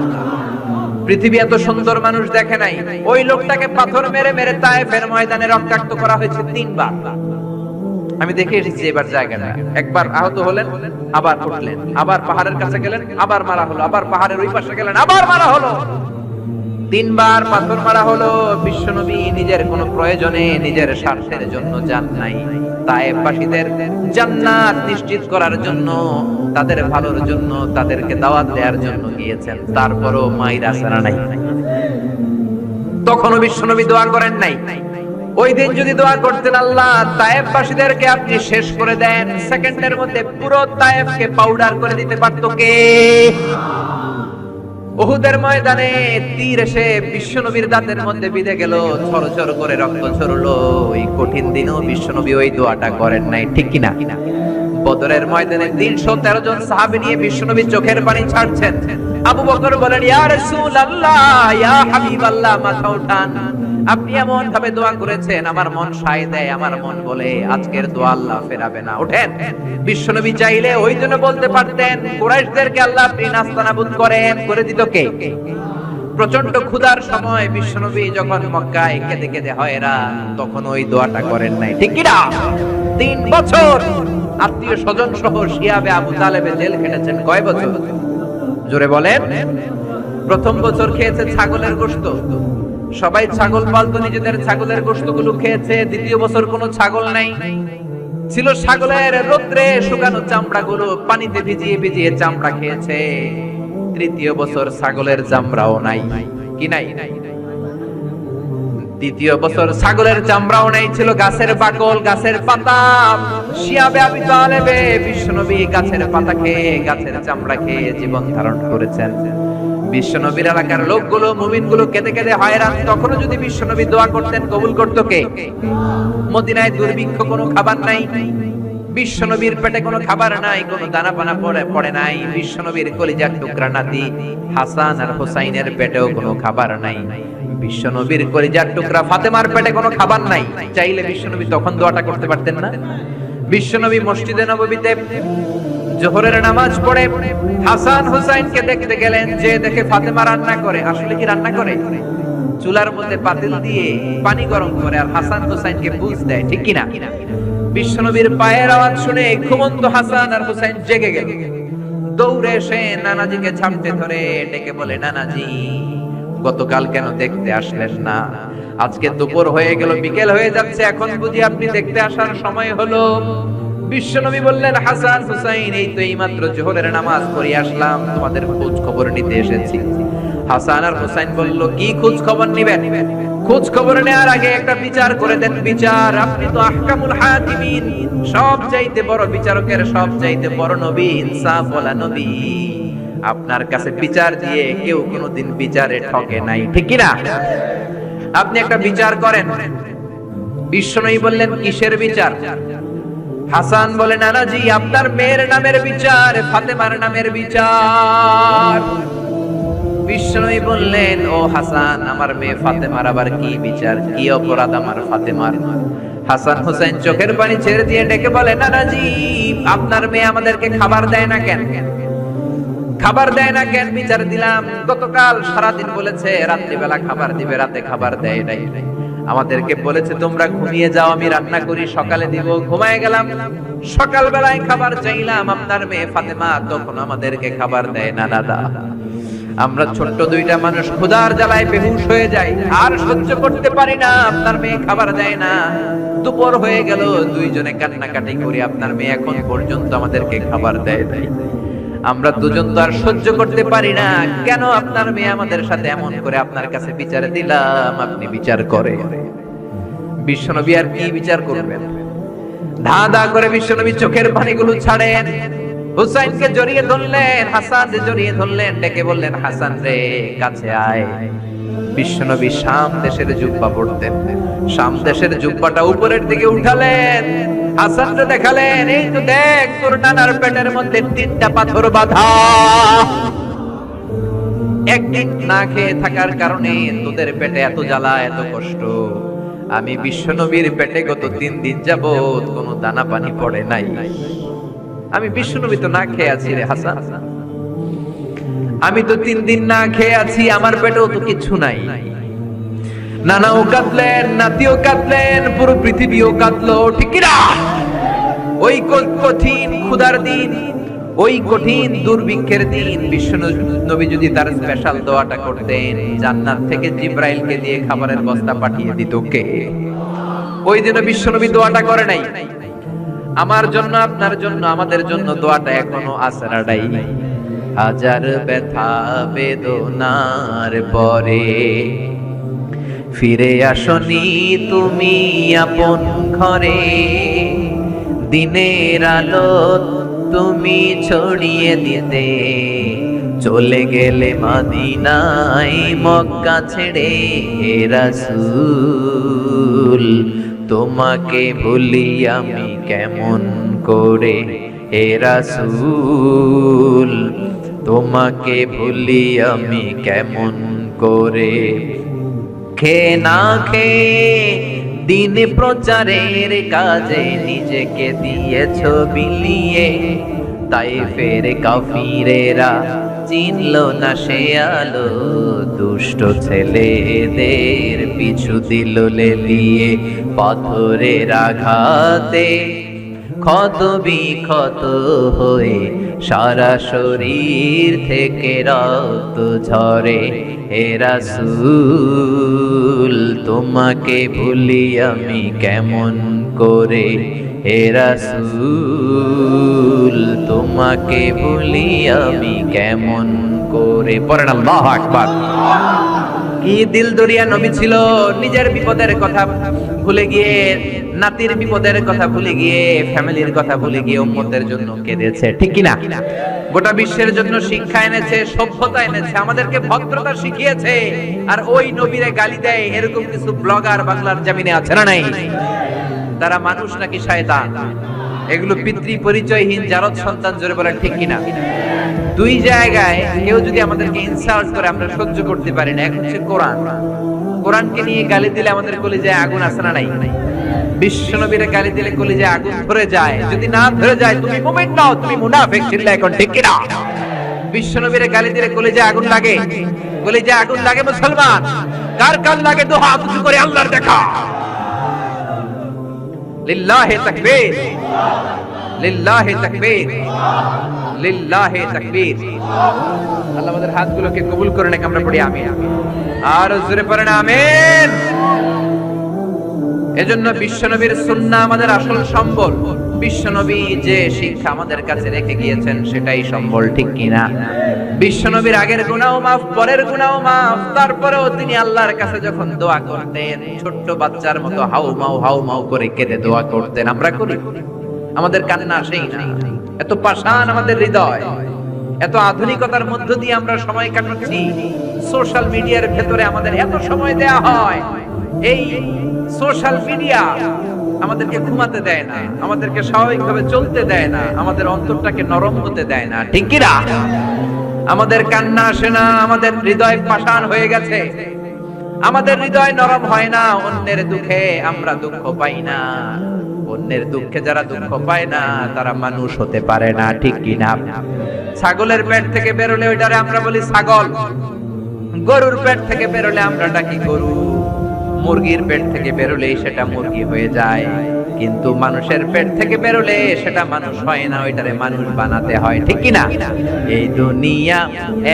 পৃথিবী এত সুন্দর মানুষ দেখে নাই। ওই লোকটাকে পাথর মেরে মেরে তায়েফের ময়দানে রক্তাক্ত করা হয়েছে 3 বার। আমি দেখে এসেছি এবার জায়গাটা। একবার আহত হলেন, আবার উঠলেন, আবার পাহাড়ের কাছে গেলেন, আবার মারা হলো, আবার পাহাড়ের ওই পাশে গেলেন, আবার মারা হলো। 3 বার পাথর মারা হলো। বিশ্বনবী নিজের কোনো প্রয়োজনে, নিজের স্বার্থের জন্য যান নাই, তায়েফবাসীদের জান্নাত নিশ্চিত করার জন্য, তাদের ভালোর জন্য, তাদেরকে দাওয়াত দেওয়ার জন্য গিয়েছেন। তারপরও মাইরা সারা নাই, তখনও বিশ্বনবী দোয়া করেন নাই। ওই দিন যদি দোয়া করতেন আল্লাহ তায়েফবাসীদেরকে আপনি শেষ করে দেন, সেকেন্ডের মধ্যে পুরো তায়েফকে পাউডার করে দিতে পারত কে? উহুদের ময়দানে তীর এসে বিশ্বনবীর দাঁতের মধ্যে বিঁধে গেল, ঝরঝর করে রক্ত ঝরলো। ওই কঠিন দিনেও বিশ্বনবী ওই দোয়াটা করেন নাই, ঠিক কিনা? বদরের ময়দানে 313 জন সাহাবী নিয়ে বিশ্বনবী চোখের পানি ছাড়ছেন। আবু বকর বলেন ইয়া রাসূলুল্লাহ, ইয়া হাবিবাল্লাহ, মাথা উঠান। আপনি এমন ভাবে দোয়া করেছেন, আমার মন সায় দেয়, আমার মন বলে আজকের দোয়া আল্লাহ ফেরাবে না, ওঠেন। বিশ্বনবী চাইলে ওই জন্য বলতে পারতেন কুরাইশদেরকে আল্লাহ আপনি নাস্তানাবুদ করেন, করে দিত কে? প্রচন্ড ক্ষুধার সময় বিশ্বনবী যখন মক্কায় কেঁদে কেঁদে হয়রান, তখন ওই দোয়াটা করেন নাই, ঠিক কি না? 3 বছর আত্মীয় স্বজন সহ শিয়াবে আবু তালেবে জেল খেটেছেন। কয় বছর? জোরে বলেন। প্রথম বছর খেয়েছে ছাগলের গোশত, সবাই ছাগল পালতো, নিজেদের ছাগলের গোশতগুলো খেয়েছে। দ্বিতীয় বছর কোনো ছাগল নাই, ছিল ছাগলের রোদ্রে শুকানো চামড়াগুলো, পানিতে ভিজিয়ে ভিজিয়ে চামড়া খেয়েছে। তৃতীয় বছর ছাগলের চামড়াও নাই, কি নাই? দ্বিতীয় বছর ছাগলের চামড়াও নাই, ছিল গাছের বাকল, গাছের পাতা। শিয়াবে আবি তালেবে বিশ্বনবী গাছের পাতা খেয়ে, গাছের চামড়া খেয়ে জীবন ধারণ করেছেন। বিশ্বনবীর এলাকার লোকগুলো, মুমিনগুলো কেঁদে কেঁদে হয়রান। তখনও যদি বিশ্বনবী দোয়া করতেন, কবুল করতো কে? মদিনায় দুর্ভিক্ষ, কোনো খাবার নাই, বিশ্বনবীর পেটে কোনো খাবার নাই, কোনো দানা পানা পড়ে নাই। বিশ্বনবীর কলিজার টুকরা নাতি হাসান আর হুসাইনের পেটেও কোনো খাবার নাই। বিশ্বনবীর কলিজার টুকরা ফাতেমার পেটে কোনো খাবার নাই। চাইলে বিশ্বনবী তখন দোয়াটা করতে পারতেন না? বিশ্বনবী মসজিদে নববীতে জোহরের নামাজ পড়ে হাসান হুসাইনকে দেখতে গেলেন, যে দেখে ফাতেমা রান্না করে। আসলে কি রান্না করে? চুলার মধ্যে পাতিল দিয়ে পানি গরম করে আর হাসান হুসাইনকে বুঝ দেয়, ঠিক কিনা? বিশ্বনবীর পায়ের আওয়াজ শুনে ঘুমন্ত হাসান আর হুসাইন জেগে গেল। দৌড়ে এসে নানাজিকে ঝাপটে ধরে ডেকে বলে, নানাজি গতকাল কেন দেখতে আসলেন না? আজকে দুপুর হয়ে গেল, বিকেল হয়ে যাচ্ছে, এখন বুঝি আপনি দেখতে আসার সময় হলো? বিশ্বনবী বললেন, হাসান হুসাইন, এই তো এইমাত্র জোহরের নামাজ পড়ে আসলাম, তোমাদের খোঁজ খবর নিতে এসেছি। হাসান আর হুসাইন বলল, কি খোঁজ খবর নিবেন? খোঁজ খবর নেওয়ার আগে একটা বিচার করে দেন। বিচার? আপনি তো আহকামুল হাকিমিন, সব চাইতে বড় বিচারকের সব চাইতে বড় নবী, ইনসাফ ওয়ালা নবী। আপনার কাছে বিচার দিয়ে কেউ কোনোদিন বিচারে ঠকে নাই, ঠিক কি না? আপনি একটা বিচার করেন। বিশ্বনবী বললেন, কিসের বিচার? হাসান বলে, নানাজি, আপনার মেয়ের নামের বিচার, ফাতেমার নামের বিচার। বিশ্বনবী বললেন, ও হাসান, আমার মেয়ে ফাতেমার আবার কি বিচার? কি অপরাধ আমার ফাতেমার? হাসান হুসাইন চোখের পানি ছেড়ে দিয়ে ডেকে বলে, নানাজি, আপনার মেয়ে আমাদেরকে খাবার দেয় না কেন? খাবার দেয় না কেন? বিচার দিলাম, গতকাল সারাদিন বলেছে রাত্রিবেলা খাবার দিবে, রাতে খাবার দেয় নাই। আমাদেরকে বলেছে তোমরা ঘুমিয়ে যাও, আমি রান্না করি, সকালে দিব। ঘুমায় গেলাম, সকাল বেলায় খাবার চাইলাম, আপনার মেয়ে ফাতেমা তখন আমাদেরকে খাবার দেয় না। দাদা, আমরা ছোট্ট দুইটা মানুষ ক্ষুধার জ্বালায় বেহুশ হয়ে যাই, আর সহ্য করতে পারি না, আপনার মেয়ে খাবার দেয় না। দুপুর হয়ে গেল, দুইজনে কান্নাকাটি করি, আপনার মেয়ে এখন পর্যন্ত আমাদেরকে খাবার দেয় নাই। আমরা দুজন তো আর সহ্য করতে পারি না, কেন আপনার মেয়ে আমাদের সাথে এমন করে? আপনার কাছে বিচার দিলাম, আপনি বিচার করে। বিশ্বনবী আর কি বিচার করবেন? ধা ধা করে বিশ্বনবী চোখের পানিগুলো ছাড়েন, হুসাইনকে জড়িয়ে ধরলেন, হাসানকে জড়িয়ে ধরলেন, ডেকে বললেন, হাসান রে, কাছে আয়। বিশ্বনবী শাম দেশের জুব্বা পরতেন, শাম দেশের জুব্বাটা উপরের দিকে উঠালেন, হাসানকে দেখালেন, এই তো দেখ, তোর নানার পেটের মধ্যে 3টা পাথর বাঁধা। একদিন না খেয়ে থাকার কারণে তোদের পেটে এত জ্বালা, এত কষ্ট। আমি বিশ্বনবীর পেটে গত 3 দিন যাবত কোনো দানা পানি পড়ে নাই। আমি বিশ্বনবী তো না খেয়ে আছি রে হাসান, আমি তো 3 দিন না খেয়ে আছি, আমার পেটেও তো কিছু নাই। নানাও কাঁদলেন, নাতিও কাঁদলেন, পুরো পৃথিবীও কাঁদলো, ঠিক কি না? ওই কঠিন ক্ষুধার দিন, ওই কঠিন দুর্ভিক্ষের দিন বিশ্বনবী যদি তার স্পেশাল দোয়াটা করতেন, জান্নাত থেকে জিব্রাইলকে দিয়ে খাবারের বস্তা পাঠিয়ে দিত কে? ওই দিন বিশ্বনবী দোয়াটা করে নাই। আমার জন্য, আপনার জন্য, আমাদের জন্য দোয়াটা এখনো আসরাডাই। হাজার ব্যথা বেদনার পরে ফিরে আসনি তুমি আপন ঘরে, দিনের আলো তুমি ছড়িয়ে দিতে, চলে গেলে মদিনায় মক্কা ছেড়ে। হে রাসূল, তোমাকে ভুলি আমি কেমন করে? হে রাসূল, তোমাকে ভুলি আমি কেমন করে? খেয়ে না খেয়ে দিন প্রচারের কাজে নিজেকে দিয়েছ বিলিয়ে, তাই ফের কাফিরেরা চিনল না সে আলো, দুষ্ট ছেলেদের পিছু দিল লেলিয়ে, পাথরের আঘাতে ক্ষত বিক্ষত হয়ে সারা শরীর থেকে রক্ত ঝরে। হে রাসূল, তোমাকে ভুলি আমি কেমন করে? হে রাসূল, তোমাকে ভুলি আমি কেমন করে? পড়েন আল্লাহু আকবার। কি দিল দরিয়া নবী ছিল, নিজের বিপদের কথা ভুলে গিয়ে, নাতির বিপদের কথা ভুলে গিয়ে, ফ্যামিলির কথা ভুলে গিয়ে উম্মতের জন্য কেঁদেছে, ঠিক কি না? গোটা বিশ্বের জন্য শিক্ষা এনেছে, সভ্যতা এনেছে, আমাদেরকে ভদ্রতা শিখিয়েছে। আর ওই নবীরে গালি দেয় এরকম কিছু ব্লগার বাংলার জমিনে আছে না নাই? তারা মানুষ নাকি শয়তান? এগুলো পিতৃ পরিচয়হীন জারদ সন্তান, জোরে বলেন ঠিক কিনা? দুই জায়গায় কেউ যদি আমাদেরকে ইনসাল্ট করে আমরা সহ্য করতে পারি না। এক হচ্ছে কোরআন, কোরআনকে নিয়ে গালি দিলে আমাদের কলিজায় আগুন আসে না নাই? বিশ্বনবীরে গালি দিলে কলিজায় আগুন ধরে যায়, যদি না ধরে যায় তুমি মুমিন নাও, তুমি মুনাফিক। চিল্লা এখন ঠিক কিনা? বিশ্বনবীরে গালি দিলে কলিজায় আগুন লাগে, কলিজায় আগুন লাগে মুসলমান। কার কার লাগে? দু হাত উঁচু করে আল্লাহর দেখা। লিল্লাহি তাকবীর, লিল্লাহি তাকবীর, লিল্লাহি তাকবীর। আল্লাহ আমাদের হাতগুলোকে কবুল করে নেক, আমরা পড়ি আমিন। আর জোরে পড়েন আমিন। এজন্য বিশ্বনবীর সুন্নাহ আমাদের আসল সম্বল। বিশ্বনবী যে শিক্ষা আমাদের কাছে রেখে গিয়েছেন সেটাই সম্বল, ঠিক কিনা? বিশ্বনবীর আগের গুনাহ মাফ, পরের গুনাহ মাফ, তারপরেও তিনি আল্লাহর কাছে যখন দোয়া করতেন ছোট্ট বাচ্চার মতো হাউ মাউ করে কেঁদে দোয়া করতেন। আমরা করি? আমাদের কান্না আসেই না। এত পাষাণ আমাদের হৃদয়, এত আধুনিকতার মধ্য দিয়ে আমরা সময় কাটাচ্ছি। সোশ্যাল মিডিয়ার ভেতরে আমাদের এত সময় দেয়া হয়। এই সোশ্যাল মিডিয়া আমাদেরকে ঘুমাতে দেয় না, আমাদেরকে স্বাভাবিকভাবে চলতে দেয় না, আমাদের অন্তরটাকে নরম হতে দেয় না, ঠিক কি না? আমাদের কান্না আসে না, আমাদের হৃদয় পাষাণ হয়ে গেছে, আমাদের হৃদয় নরম হয় না। অন্যের দুঃখে আমরা দুঃখ পাই না, অন্যের দুঃখে যারা দুঃখ পায় না তারা মানুষ হতে পারে না, ঠিক কি না? ছাগলের পেট থেকে বেরোলে ওইটারে আমরা বলি ছাগল, গরুর পেট থেকে বেরোলে আমরা ডাকি গরু, মুরগির পেট থেকে বেরোলেই সেটা মুরগি হয়ে যায়, কিন্তু মানুষের পেট থেকে বেরোলে সেটা মানুষ হয় না, ওইটারে মানুষ বানাতে হয়, ঠিক কি না? এই দুনিয়া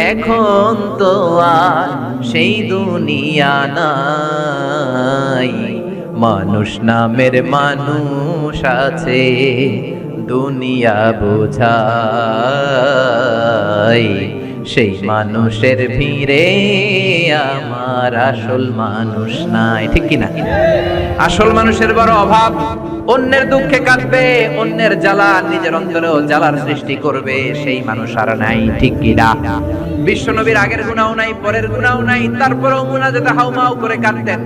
এখন তো আর সেই দুনিয়া নাই, মানুষ নামের মানুষ আছে, দুনিয়া বোঝাই, সেই মানুষের ভিড়ে আমার আসল মানুষ নাই, ঠিক কিনা? আসল মানুষের বড় অভাব। অন্যের দুঃখে কাঁদবে, অন্যের জ্বালা নিজের অন্তরেও জ্বালার সৃষ্টি করবে, সেই মানুষ আর নাই, ঠিক কিনা? বিশ্বনবীর আগের গুনাহ নাই, পরের গুনাহ নাই, তারপরেও মুনাজাতে হাউমাউ করে কাঁদতেন।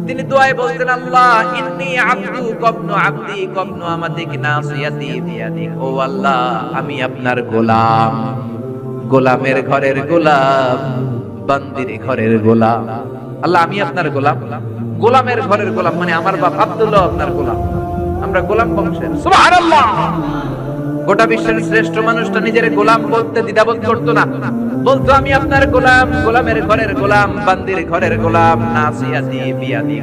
তিনি দোয়ায় বলতেন, আল্লাহ ইন্নী আব্দু কবনু আব্দি কবনু আমাতিক নাসিয়াতি বিয়াদিক। ও আল্লাহ, আমি আপনার গোলাম, গোলামের ঘরের গোলাম, বান্দির ঘরের গোলাম। আল্লাহ, আমি আপনার গোলাম, গোলামের ঘরের গোলাম, মানে আমার বাপ আব্দুল্লাহ আপনার গোলাম, আমরা গোলাম বংশের। সুবহানাল্লাহ। গোটা বিশ্বের শ্রেষ্ঠ মানুষটা নিজের গোলাম বলতে দ্বিধাবোধ করতো না, বলতো আমি আপনার গোলাম, গোলামের ঘরের গোলাম, বান্দির ঘরের গোলাম, নাসিয়াতি বিয়াদি,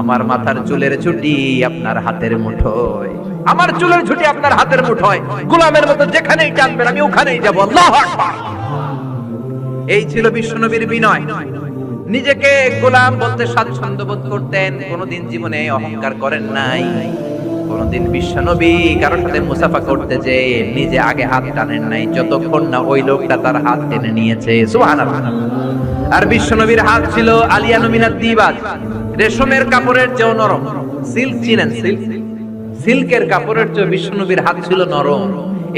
আমার মাথার চুলের ছুটি আপনার হাতের মুঠোয়, আমার চুলের ছুটি আপনার হাতের মুঠোয়, গোলামের মতো যেখানেই টানবেন আমি ওখানেই যাব। আল্লাহু আকবার। এই ছিল বিশ্বনবীর বিনয়। নিজেকে গোলাম বলতে স্বাচ্ছন্দ্য বোধ করতেন, কোনোদিন জীবনে অহংকার করেন নাই। কোনদিন বিশ্বনবী কারোর সাথে মুসাফা করতে যে নিজে আগে হাত টানেন নাই, যতক্ষণ না ওই লোকটা তার হাত টেনে নিয়েছে। সুবহানাল্লাহ। আর বিশ্বনবীর হাত ছিল আলিয়ানু মিনাদ দিবাজ, রেশমের কাপড়ের চেয়েও নরম। সিল্ক চিনেন? সিল্কের কাপড়ের চেয়ে বিশ্বনবীর হাত ছিল নরম।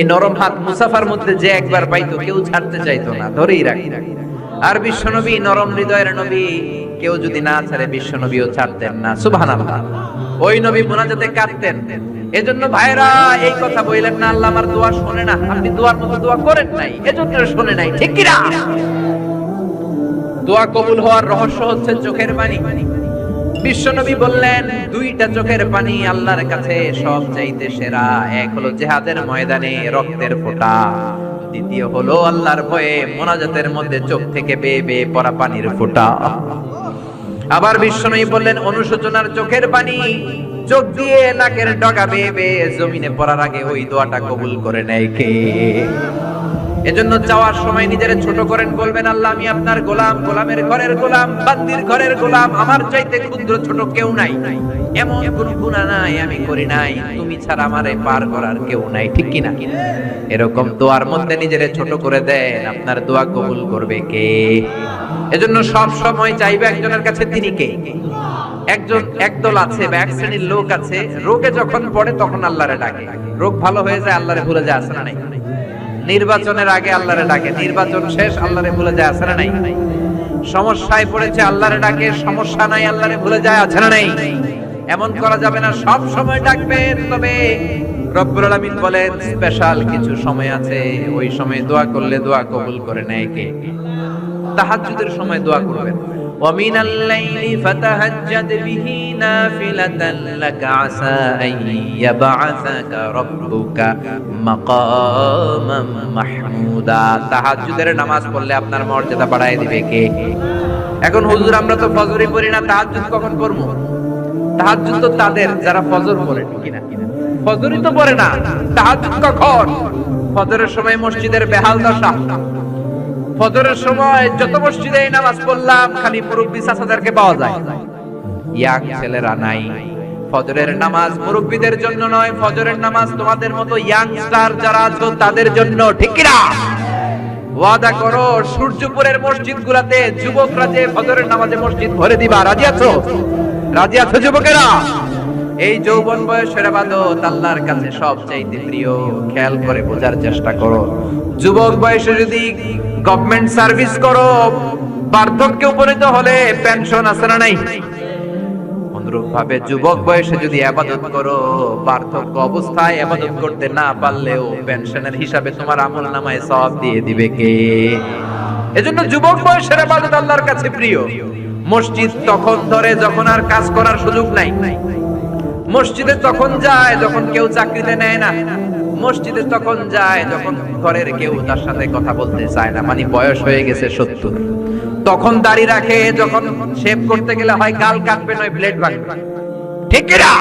এই নরম হাত মুসাফার মধ্যে যে একবার পাইতো কেউ ছাড়তে চাইতো না, ধরেই রাখি। আর বিশ্বনবী নরম হৃদয়ের নবী, কেউ যদি না ছাড়ে বিশ্বনবীও ছাড়তেন না। সুবহানাল্লাহ। ওই নবী মুনাজাতে কাঁদতেন। এজন্য ভাইরা এই কথা বললেন না আল্লাহ আমার দোয়া শুনে না, আপনি দোয়ার মতো দোয়া করেন নাই, এজন্য শুনে নাই, ঠিক কি না? দোয়া কবুল হওয়ার রহস্য হচ্ছে চোখের পানি। বিশ্বনবী বললেন, দুইটা চোখের পানি আল্লাহর কাছে সবচাইতে সেরা। এক হলো জিহাদের ময়দানে রক্তের ফোঁটা, দ্বিতীয় হলো আল্লাহর ভয়ে মুনাজাতের মধ্যে চোখ থেকে বেয়ে বেয়ে পড়া পানির ফোঁটা। আবার বিশ্বনবী বললেন, অনুশোচনার চোখের পানি চোখ দিয়ে নাকের ডগা বেয়ে বেয়ে জমিনে পড়ার আগে ওই দোয়াটা কবুল করে নেয় কে? এজন্য চাওয়ার সময় নিজের ছোট করেন, বলবেন আল্লাহ আমি আপনার গোলাম, গোলামের ঘরের গোলাম, বান্দির ঘরের গোলাম, আমার চাইতে ক্ষুদ্র ছোট কেউ নাই, এমন কোন গুনাহ নাই আমি করি নাই, তুমি ছাড়া আমারে পার করার কেউ নাই, ঠিক কি না? এরকম দোয়ার মধ্যে নিজের ছোট করে দেন, আপনার দোয়া কবুল করবে কে? এজন্য সব সময় চাইবে একজনের কাছে, তিনি কে? একদল আছে বা এক শ্রেণীর লোক আছে, রোগে যখন পড়ে তখন আল্লাহরে ডাকে, রোগ ভালো হয়ে যায় আল্লাহরে ভুলে যায়, আছে না নাই? নির্বাচনের আগে আল্লাহরে ডাকে, নির্বাচন শেষ আল্লাহরে ভুলে যায়, আছে না নাই? সমস্যায় পড়েছে আল্লাহরে ডাকে, সমস্যা নাই আল্লাহরে ভুলে যায়, আছে না নাই? এমন করা যাবে না, সব সময় ডাকবেন। তবে রব্বুল আলামিন বলেন স্পেশাল কিছু সময় আছে, ওই সময় দোয়া করলে দোয়া কবুল করে নেয় কে? তাহাজ্জুদের সময় দোয়া করবেন। وَمِنَ اللَّيْلِ فَتَهَجَّدْ بِهِ نَافِلَةً لَكَ عَسَىٰ أَن يَبْعَثَكَ رَبُّكَ مَقَامًا مَحْمُودًا। তাহাজ্জুদের নামাজ পড়লে আপনার মর্যাদা বাড়ায় দিবে কে? এখন হুজুর আমরা তো ফজরই পড়ি না, তাহাজ্জুদ কখন পড়বো? তাহাজ্জুদ তো তাদের যারা ফজর পড়ে, ঠিক না? ফজরই তো পড়ে না, তাহাজ্জুদ কখন? ফজরের সময় মসজিদের বেহাল দশা। ফজরের সময় যত মসজিদে নামাজ পড়লাম খালি মুরব্বি চাচাদেরকে পাওয়া যায়, ইয়াং ছেলেরা নাই। ফজরের নামাজ মুরব্বীদের জন্য নয়, ফজরের নামাজ তোমাদের মতো ইয়াংস্টার যারা আছো তাদের জন্য, ঠিক কি না? ওয়াদা করো সূর্যপুরের মসজিদগুলোতে যুবকরা যে ফজরের নামাজে মসজিদ ভরে দিবা, রাজি আছো? রাজি আছো যুবকেরা? এই যৌবন বয়সের ইবাদত আল্লাহর কাছে সবচাইতে প্রিয়। খেয়াল করে বোঝার চেষ্টা করো। যুবক বয়সে যদি গভর্নমেন্ট সার্ভিস করো, বার্ধক্যে উপনীত হলে পেনশন আছে না নাই? অনুরূপ ভাবে যুবক বয়সে যদি ইবাদত করো, বার্ধক্য অবস্থায় ইবাদত করতে না পারলেও পেনশনের হিসাবে তোমার আমলনামায় সওয়াব দিয়ে দিবে কে? এজন্য যুবক বয়সের ইবাদত আল্লাহর কাছে প্রিয়। মসজিদ তখন ধরে যখন আর কাজ করার সুযোগ নাই। মসজিদে তখন যায় যখন কেউ চাকরিতে নেয় না। মসজিদে তখন যায় যখন ঘরের কেউ তার সাথে কথা বলতে চায় না, মানে বয়স হয়ে গেছে 70। তখন দাড়ি রাখে যখন শেভ করতে গেলে হয় গাল কাটবে নয় ব্লেড ভাঙবে, ঠিক কি না?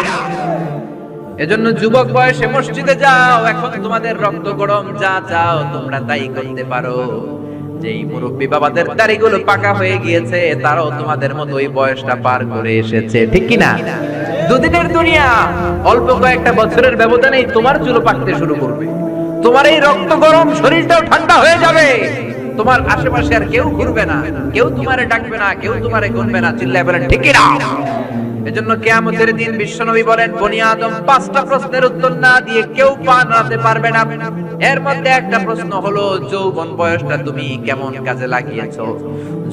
এজন্য যুবক বয়সে মসজিদে যাও। এখন তোমাদের রক্ত গরম, যা চাও তোমরা তাই করতে পারো। যেই মুরব্বী বাবাদের দাড়িগুলো পাকা হয়ে গিয়েছে, তারাও তোমাদের মতো ওই বয়সটা পার করে এসেছে, ঠিক কি না? দুদিনের দুনিয়া, অল্প কয়েকটা বছরের ব্যবধানেই তোমার চুলো পাকতে শুরু করবে। তোমার এই রক্ত গরম শরীরটাও ঠান্ডা হয়ে যাবে। তোমার আশেপাশে আর কেউ ঘুরবে না, কেউ তোমারে ডাকবে না, কেউ তোমারে গুনবে না। চিল্লায় বলেন ঠিক কি না? এজন্য কিয়ামতের দিন বিশ্বনবী বলেন, বনি আদম 5টা প্রশ্নের উত্তর না দিয়ে কেউ পা নাড়াতে পারবে না। এর মধ্যে একটা প্রশ্ন হলো, যৌবন বয়সটা তুমি কেমন কাজে লাগিয়েছো?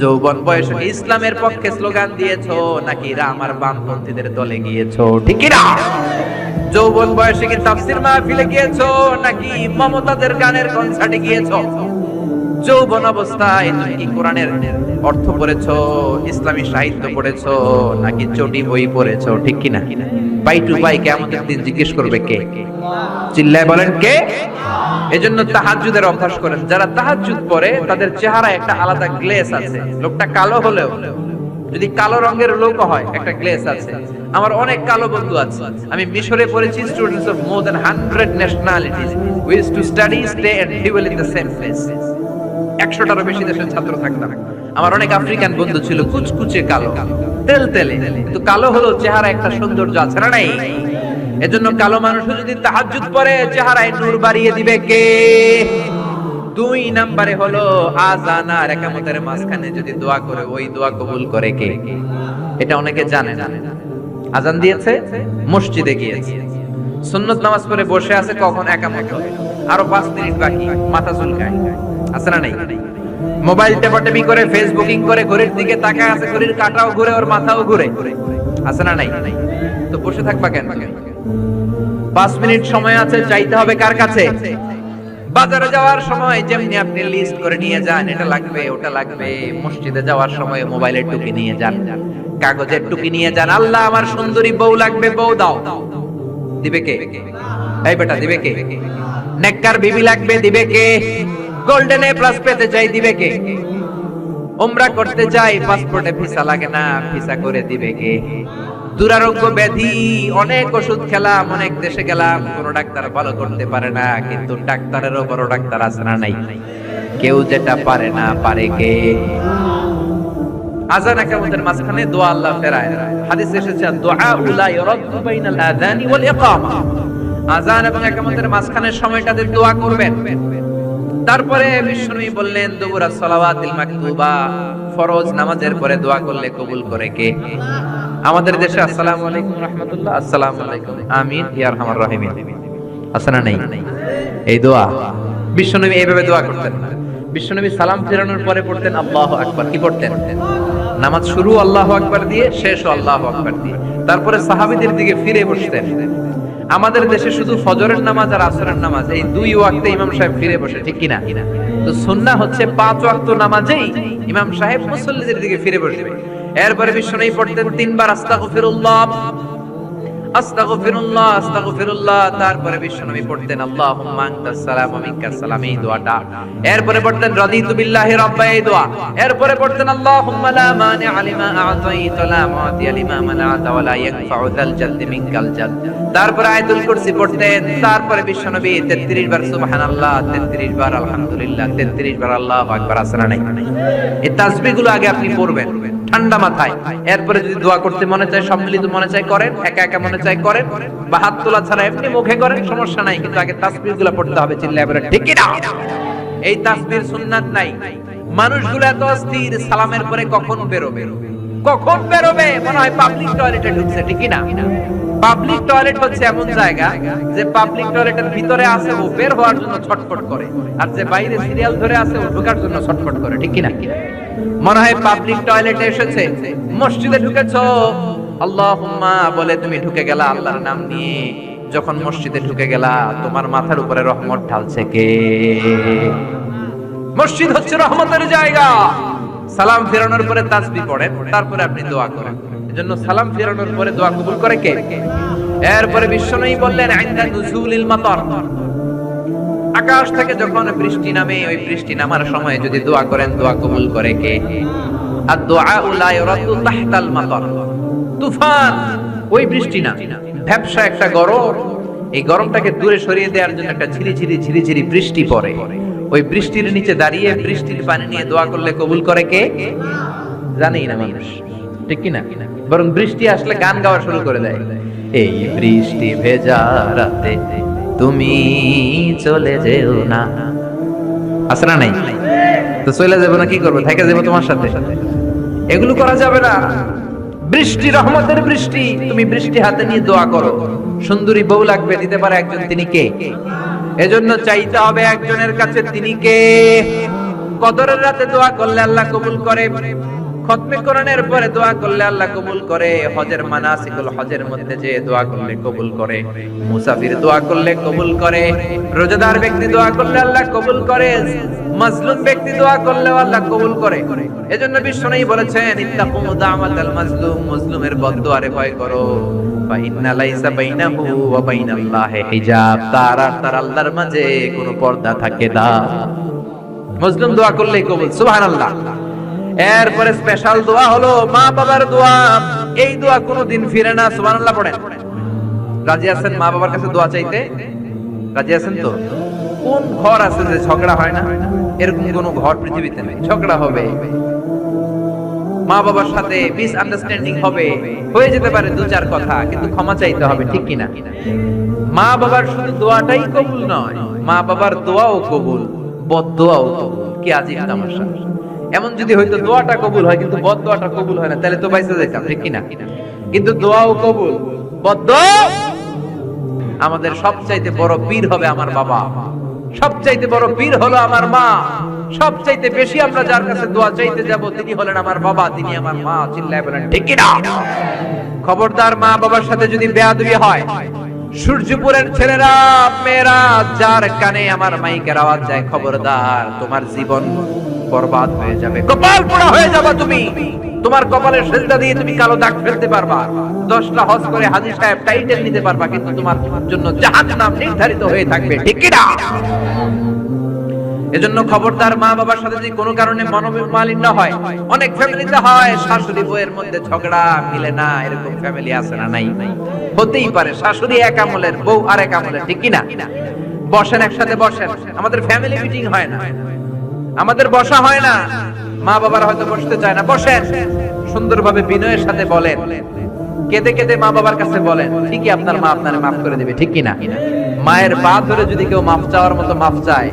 যৌবন বয়সে কি ইসলামের পক্ষে স্লোগান দিয়েছো নাকি রাম আর বামপন্থীদের দলে গিয়েছো, ঠিক কি না? যৌবন বয়সে কি তাফসীর মাহফিলে গিয়েছো নাকি মমতাজের গানের কনসার্টে গিয়েছো? যৌবন অবস্থায় তুমি কি কোরআনের অর্থ পড়েছো, ইসলামী সাহিত্য পড়েছো নাকি চটি বই পড়েছো, ঠিক কি না? বাই টু বাই কিয়ামতের দিন জিজ্ঞেস করবে কে? চিল্লায় বলেন কে? এজন্য তাহাজ্জুদের অভ্যাস করেন। যারা তাহাজ্জুদ পড়ে তাদের চেহারায় একটা আলাদা গ্লেজ আছে। লোকটা কালো হলেও, যদি কালো রঙের লোক হয়, একটা গ্লেজ আছে। আমার অনেক কালো বন্ধু আছে। আমি মিশরে পড়েছি, students of more than 100 nationalities we used to study, stay and live in the same place. 100টারও বেশি দেশের ছাত্র থাকতাম। আমার অনেক আফ্রিকান বন্ধু ছিল, কুচকুচে কালো, তেলতেলে, কিন্তু কালো হলো চেহারা একটা সৌন্দর্য আছে না নাই? এজন্য কালো মানুষও যদি তাহাজ্জুদ পড়ে চেহারায় নূর বাড়িয়ে দিবে কে? 2 নম্বরে হলো আযান আর ইকামতের মাঝখানে যদি দোয়া করে, ওই দোয়া কবুল করে কে? এটা অনেকে জানে না। আযান দিয়েছে, মসজিদে গিয়েছে, সুন্নত নামাজ পড়ে বসে আছে, কখন ইকামত হবে, আরো 5 মিনিট বাকি, মাথা চুলকায়, আছে না নাই? মোবাইল টেপাটেপি করে, ফেসবুকিং করে, ঘড়ির দিকে তাকায় আছে, ঘড়ির কাঁটাও ঘুরে, ওর মাথাও ঘুরে, আছে না নাই? তো বসে থাকবা কেন? 5 মিনিট সময় আছে, চাইতে হবে কার কাছে? বাজারে যাওয়ার সময় যেমনি আপনি লিস্ট করে নিয়ে যান, এটা লাগবে ওটা লাগবে, মসজিদে যাওয়ার সময় মোবাইলের টুকি নিয়ে যান, কাগজের টুকি নিয়ে যান। আল্লাহ আমার সুন্দরী বউ লাগবে, বউ দাও, দিবে কে? এই বেটা দিবে কে? নেককার বিবি লাগবে, দিবে কে? গোল্ডেন এ প্লাস পেতে চাই, দিবে কে? উমরা করতে চাই, পাসপোর্টে ভিসা লাগে না, ভিসা করে দিবে কে? দুরারোগ্য ব্যাধি, অনেক ওষুধ খেলাম, অনেক দেশে গেলাম, কোন ডাক্তার ভালো করতে পারে না, কিন্তু ডাক্তারেরও বড় ডাক্তার আছে না নাই? কেউ যেটা পারে না, পারে কে? আযান ইকামতের মাঝখানে দোয়া আল্লাহ ফেরায়। হাদিসে এসেছে, দুআ লা ইরাদ্দু বাইনাল আযানি ওয়াল ইকামা। আযান এবং ইকামতের মাঝখানের সময়টাতে দোয়া করবেন। তারপরে বিশ্বনবী বললেন, দুবুরা সালাওয়াতিল মাকতুবা, ফরজ নামাজের পরে দোয়া করলে কবুল করে কে? আমাদের দেশে আসসালামু আলাইকুম রাহমাতুল্লাহ, আসসালামু আলাইকুম, আমিন ইয়া আরহামার রাহিমিন, আছে না নাই? এই দোয়া বিশ্বনবী এইভাবে দোয়া করতেন না। বিশ্বনবী সালাম ফেরানোর পরে পড়তেন আল্লাহু আকবার। কি পড়তেন? নামাজ শুরু আল্লাহু আকবার দিয়ে, শেষও আল্লাহু আকবার দিয়ে। তারপরে সাহাবীদের দিকে ফিরে বসতেন। আমাদের দেশে শুধু ফজরের নামাজ আর আসরের নামাজ, এই 2 ওয়াক্তে ইমাম সাহেব ফিরে বসে, ঠিক কি না? তো সুন্নাহ হচ্ছে 5 ওয়াক্ত নামাজেই ইমাম সাহেব মুসল্লিদের দিকে ফিরে বসবে। এরপরে বিশ্বনবী পড়তেন 3 বার আস্তাগফিরুল্লাহ, আস্তাগফিরুল্লাহ, আস্তাগফিরুল্লাহ। তারপরে বিশ্বনবী পড়তেন আল্লাহুম্মা আনতাস সালাম ওয়া মিনকাস সালাম, এই দোয়াটা। এরপরে পড়তেন রাদিতু বিল্লাহি রাব্বা, এই দোয়া। এরপরে পড়তেন আল্লাহুম্মা লা মানিআ লিমা আ'তাইতা ওয়া লা মু'তিয়া লিমা মানা'তা ওয়া লা ইয়ানফা'ু যাল জাদ্দি মিনকাল জাদ। তারপরে আয়াতুল কুরসি পড়তেন। তারপরে বিশ্বনবী 33 বার সুবহানাল্লাহ, 33 বার আলহামদুলিল্লাহ, 33 বার আল্লাহু আকবার, আছে না নাই? এই তাসবিহগুলো আগে আপনি পড়বেন। ঠান্ডা মাথায়। এরপরে যদি দোয়া করতে মনে চায়, সম্মিলিত মনে চায় করেন, একা একা মনে চায় করেন, বা হাত তোলা ছাড়া এমনি মুখে করেন, সমস্যা নাই। কিন্তু আগে তাসবিহগুলো পড়তে হবে, চিল্লায় বলেন ঠিক কি না? এই তাসবিহ সুন্নাত নাই। মানুষগুলো এত অস্থির, সালামের পরে কখন বেরোবে, কখন বেরোবে, মনে হয় পাবলিক টয়লেটে ঢুকছে, ঠিক কি না? পাবলিক টয়লেট হচ্ছে এমন জায়গা যে পাবলিক টয়লেটের ভিতরে আছে ও বের হওয়ার জন্য ছটফট করে, আর যে বাইরে সিরিয়াল ধরে আছে ও ঢোকার জন্য ছটফট করে, ঠিক কি না? মনে হয় পাবলিক টয়লেটে এসেছে, মসজিদে ঢুকেছো আল্লাহুম্মা বলে তুমি ঢুকে গেলা আল্লাহর নাম নিয়ে। যখন মসজিদে ঢুকে গেলা, তোমার মাথার উপরে রহমত ঢালছে কে? মসজিদ হচ্ছে রহমতের জায়গা। সালাম ফেরানোর পরে তাসবিহ পড়েন, তারপরে আপনি দোয়া করেন। এজন্য সালাম ফেরানোর পরে দোয়া কবুল করে কে? এরপরে বিশ্বনবী বললেন ইনদা নুজুলিল মাতার, আকাশ থেকে যখন বৃষ্টি নামে, ওই বৃষ্টি নামার সময় যদি দোয়া করেন, দোয়া কবুল করে কে? আর দোয়া লা ইউরাদু তাহতাল মাতার, তুফান ওই বৃষ্টি না, ভ্যাপসা একটা গরম, এই গরমটাকে দূরে সরিয়ে দেওয়ার জন্য একটা ঝিরিঝিরি ঝিরিঝিরি বৃষ্টি পড়ে। ওই বৃষ্টির নিচে দাঁড়িয়ে বৃষ্টির পানি নিয়ে দোয়া করলে কবুল করে কে? জানেই না মানুষ, ঠিক কি না? বরং বৃষ্টি আসলে গান গাওয়া শুরু করে দেয়, এই বৃষ্টি ভেজা রাতে তুমি চলে যেও না। আছে না নাই? তো চলে যাবো না, কি করবো? থেকে যাবো তোমার সাথে? এগুলো করা যাবে না। বৃষ্টি রহমতের বৃষ্টি, তুমি বৃষ্টি হাতে নিয়ে দোয়া করো। সুন্দরী বউ লাগবে, দিতে পারে একজন, তিনি কে? এজন্য চাইতে হবে একজনের কাছে, তিনি কে? কদরের রাতে দোয়া করলে আল্লাহ কবুল করে, খতমে কোরআনের পরে দোয়া করলে আল্লাহ কবুল করে, হজের মানাসিকুল হজের মধ্যে যে দোয়া করলে কবুল করে, মুসাফির দোয়া করলে কবুল করে, রোজাদার ব্যক্তি দোয়া করলে আল্লাহ কবুল করে, মাজলুম ব্যক্তি দোয়া করলে আল্লাহ কবুল করে। এজন্য বিশ্বনবী বলেছেন ইত্তাকু দাওয়াতাল মাজলুম, মাজলুমের বদদোয়ারে ভয় করো, ফা ইন্না লাইসা বাইনাহু ওয়া বাইনাল্লাহি হিজাব, তার আর তার আল্লাহর মাঝে কোনো পর্দা থাকে না। মাজলুম দোয়া করলেই কবুল, সুবহানাল্লাহ। এরপরে স্পেশাল দোয়া হলো মা বাবার দোয়া। এই দোয়া কোনোদিন ফিরে না, সুবহানাল্লাহ পড়েন। রাজি আছেন মা বাবার কাছে দোয়া চাইতে? রাজি আছেন তো? কোন ঘর আছে যে ঝগড়া হয় না? এরকম কোন ঘর পৃথিবীতে নেই। ঝগড়া হবে, মা বাবার সাথে মিস আন্ডারস্ট্যান্ডিং হবে, হয়ে যেতে পারে দু চার কথা, কিন্তু ক্ষমা চাইতে হবে, ঠিক কিনা? মা বাবার শুধু দোয়াটাই কবুল নয়, মা বাবার দোয়াও কবুল, বদদোয়াও কবুল। কি আজীব তামাশা! এমন যদি হয়তো দোয়াটা কবুল হয় কিন্তু বদদোয়াটা কবুল হয় না, তাহলে তো বাইসে যেতাম, ঠিক কিনা? কিন্তু দোয়াও কবুল, বদদোয়া। আমাদের সবচাইতে বড় পীর হবে আমার বাবা, সবচাইতে বড় পীর হলো আমার মা। সবচাইতে বেশি আমরা যার কাছে দোয়া চাইতে যাব তিনি হলেন আমার বাবা, তিনি আমার মা। চিল্লায় বলেন ঠিক কিনা? খবরদার মা বাবার সাথে যদি বেয়াদবি হয়, সূর্যপুরের ছেলেরা মেয়েরা যার কানে আমার মাইকের আওয়াজ যায়, খবরদার, তোমার জীবন বরবাদ হয়ে যাবে, কপাল পোড়া হয়ে যাবে। তুমি তোমার কপালের সেজদা দিয়ে তুমি কালো দাগ ফেলতে পারবা, 10টা হজ করে হাজী সাহেব টাইটেল নিতে পারবা, কিন্তু তোমার জন্য জাহান্নাম নির্ধারিত হয়ে থাকবে, ঠিক কি না? এজন্য খবরদার মা বাবার সাথে যদি কোনো কারণে মনোমালিন্য হয়, অনেক ফ্যামিলিতে হয় শাশুড়ি বউয়ের মধ্যে ঝগড়া মিলে না, এরকম ফ্যামিলি আছে না? নাই? হতেই পারে, শাশুড়ি এক আমলের, বউ আর এক আমলের, ঠিক কি না? বসেন একসাথে, বসেন। আমাদের ফ্যামিলি মিটিং হয় না, আমাদের বসা হয় না, মা বাবারা হয়তো বসতে চায় না, বসেন সুন্দরভাবে বিনয়ের সাথে বলেন, কেঁদে কেঁদে মা বাবার কাছে বলেন, ঠিকই আপনার মা আপনারে মাফ করে দেবে, ঠিক কি না? মায়ের পা ধরে যদি কেউ মাফ চাওয়ার মতো মাফ চায়,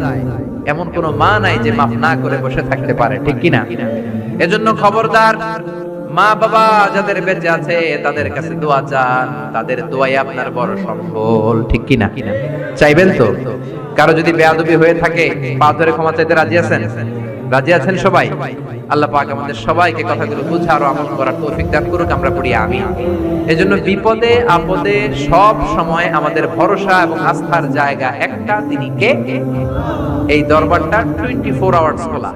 এমন কোন মা নাই যে মাফ না করে বসে থাকতে পারে, ঠিক কি না? এজন্য খবরদার, মা বাবা যাদের বেঁচে আছে তাদের কাছে দোয়া চান, তাদের দোয়াই আপনার বড় সম্বল, ঠিক কি না? চাইবেন তো? কারো যদি বেয়াদবি হয়ে থাকে পা ধরে ক্ষমা চাইতে রাজি আছেন? রাজি আছেন সবাই? আল্লাহ পাক আমাদের সবাইকে কথাগুলো বুঝার ও আমল করার তৌফিক দান করুক, আমরা পড়ি আমিন। এজন্য বিপদে আপদে সব সময় আমাদের ভরসা এবং আস্থার জায়গা একটা, তিনি কে? এই দরবারটা 24 আওয়ার্স খোলা।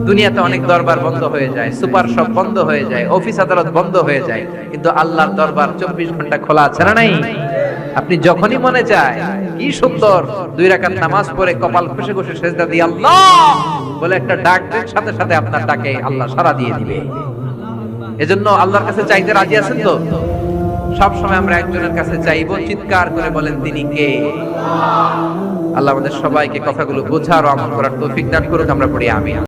দুনিয়াতে অনেক দরবার বন্ধ হয়ে যায়, সুপার শপ বন্ধ হয়ে যায়, অফিস আদালত বন্ধ হয়ে যায়, কিন্তু আল্লাহর দরবার 24 ঘন্টা খোলা আছে না নাই? আপনি যখনই মনে চায়, কি সুন্দর 2 রাকাত নামাজ পড়ে কপাল ঘষে ঘষে সেজদা দিয়ে আল্লাহ বলে একটা ডাক দেন, সাথে সাথে আপনার ডাকে আল্লাহ সাড়া দিয়ে দিবে। এজন্য আল্লাহর কাছে চাইতে রাজি আছেন তো? সব সময় আমরা একজনের কাছে চাইবো, চিৎকার করে বলেন তিনি কে? আল্লাহ আমাদের সবাইকে কথাগুলো বোঝার ও আমল করার তৌফিক দান করুক, আমরা পড়ি আমিন।